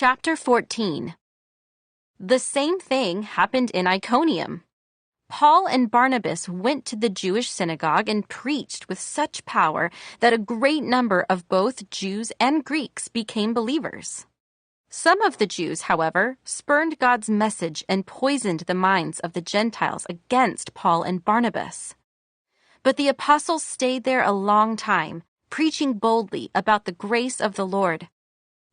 Chapter 14. The same thing happened in Iconium. Paul and Barnabas went to the Jewish synagogue and preached with such power that a great number of both Jews and Greeks became believers. Some of the Jews, however, spurned God's message and poisoned the minds of the Gentiles against Paul and Barnabas. But the apostles stayed there a long time, preaching boldly about the grace of the Lord.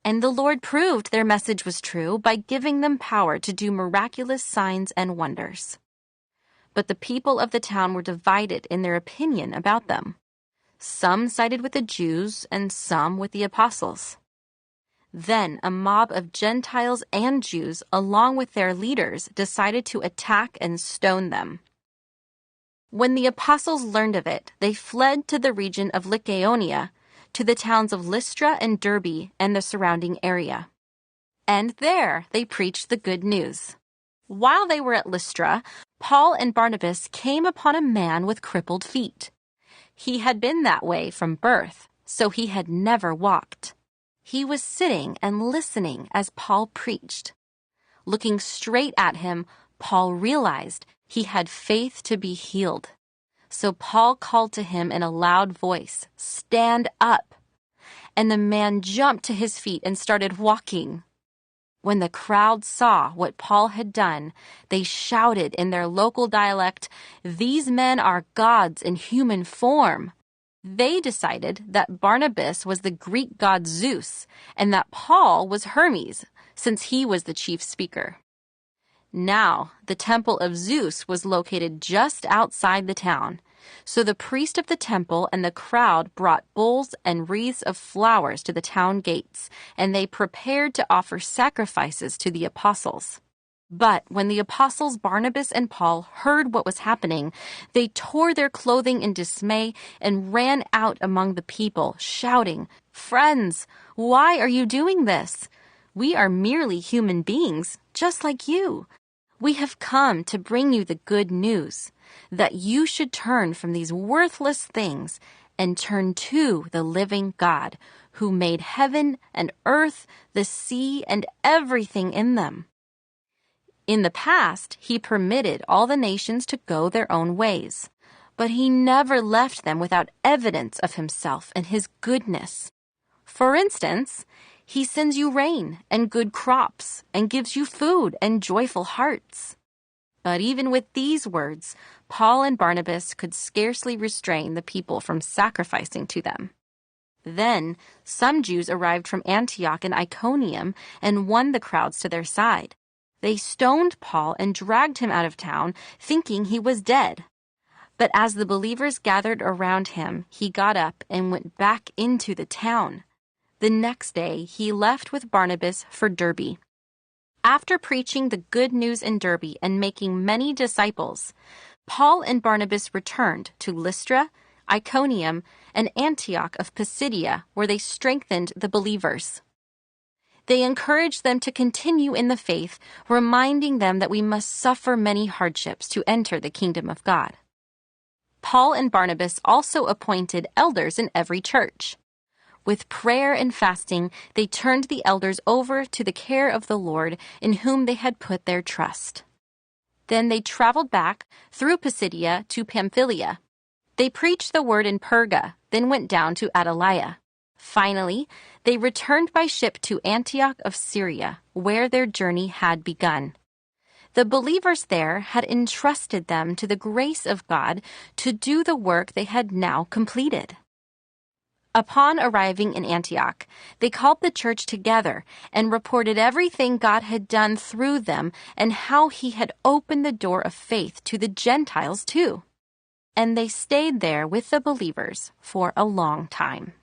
And the Lord proved their message was true by giving them power to do miraculous signs and wonders. But the people of the town were divided in their opinion about them. Some sided with the Jews and some with the apostles. Then a mob of Gentiles and Jews, along with their leaders, decided to attack and stone them. When the apostles learned of it, they fled to the region of Lycaonia, to the towns of Lystra and Derbe and the surrounding area. And there they preached the good news. While they were at Lystra, Paul and Barnabas came upon a man with crippled feet. He had been that way from birth, so he had never walked. He was sitting and listening as Paul preached. Looking straight at him, Paul realized he had faith to be healed. So Paul called to him in a loud voice, "Stand up!" And the man jumped to his feet and started walking. When the crowd saw what Paul had done, they shouted in their local dialect, "These men are gods in human form." They decided that Barnabas was the Greek god Zeus and that Paul was Hermes, since he was the chief speaker. Now, the temple of Zeus was located just outside the town, so the priest of the temple and the crowd brought bowls and wreaths of flowers to the town gates, and they prepared to offer sacrifices to the apostles. But when the apostles Barnabas and Paul heard what was happening, they tore their clothing in dismay and ran out among the people, shouting, "Friends, why are you doing this? We are merely human beings, just like you. We have come to bring you the good news, that you should turn from these worthless things and turn to the living God, who made heaven and earth, the sea, and everything in them. In the past, he permitted all the nations to go their own ways, but he never left them without evidence of himself and his goodness. For instance, he sends you rain and good crops and gives you food and joyful hearts." But even with these words, Paul and Barnabas could scarcely restrain the people from sacrificing to them. Then some Jews arrived from Antioch and Iconium and won the crowds to their side. They stoned Paul and dragged him out of town, thinking he was dead. But as the believers gathered around him, he got up and went back into the town. The next day, he left with Barnabas for Derbe. After preaching the good news in Derbe and making many disciples, Paul and Barnabas returned to Lystra, Iconium, and Antioch of Pisidia, where they strengthened the believers. They encouraged them to continue in the faith, reminding them that we must suffer many hardships to enter the kingdom of God. Paul and Barnabas also appointed elders in every church. With prayer and fasting, they turned the elders over to the care of the Lord, in whom they had put their trust. Then they traveled back through Pisidia to Pamphylia. They preached the word in Perga, then went down to Attalia. Finally, they returned by ship to Antioch of Syria, where their journey had begun. The believers there had entrusted them to the grace of God to do the work they had now completed. Upon arriving in Antioch, they called the church together and reported everything God had done through them and how he had opened the door of faith to the Gentiles too. And they stayed there with the believers for a long time.